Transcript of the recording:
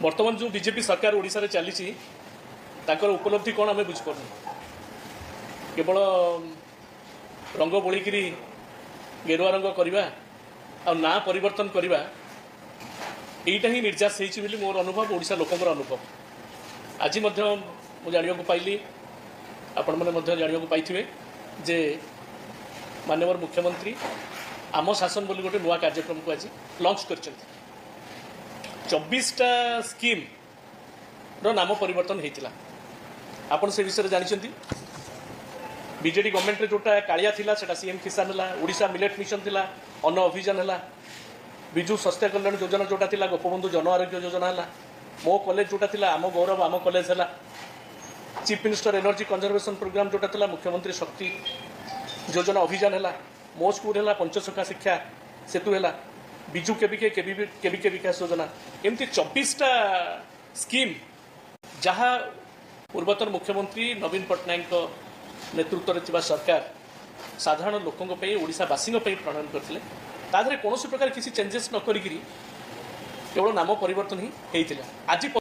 बर्तमान जो बीजेपी सरकार ओडिशा रे चली उपलब्धि कौन आम बुझीपार केवल रंग बोलिकी गेरुआ रंग करवा आ ना परिवर्तन करवा यहीटा ही निर्यास होती मोर अनुभव ओडिशा लोकंर अनुभव आज जाना पाइली आपण मैंने जाना पाई जे माननीय मुख्यमंत्री आम शासन बोली गोटे नुआ कार्यक्रम को आज लॉन्च कर 24टा स्कीम रो नाम परिवर्तन होता आपन से विषय जानते बीजेडी गवर्नमेंट जोटा कालिया थिला सेटा सीएम किसान है ओडिशा मिलेट मिशन थिला अन्न अभियान है विजु स्वास्थ्य कल्याण योजना जोटा थिला गोपबंधु जन आरोग्य योजना है मो कॉलेज जोटा थिला आम गौरव आम कॉलेज है chief minister energy conservation programme जोटा थिला मुख्यमंत्री शक्ति योजना अभियान है मो स्कूल है पंचसखा शिक्षा सेतु है विजु केविके विकास योजना एमती 24टा स्कीम जहाँ पूर्वतन मुख्यमंत्री नवीन पट्टनायक नेतृत्व में सरकार साधारण लोकों ओडिशावासी प्रणयन करते कौन प्रकार किसी चेंजेस न करी केवल नाम परिवर्तन ही होता आज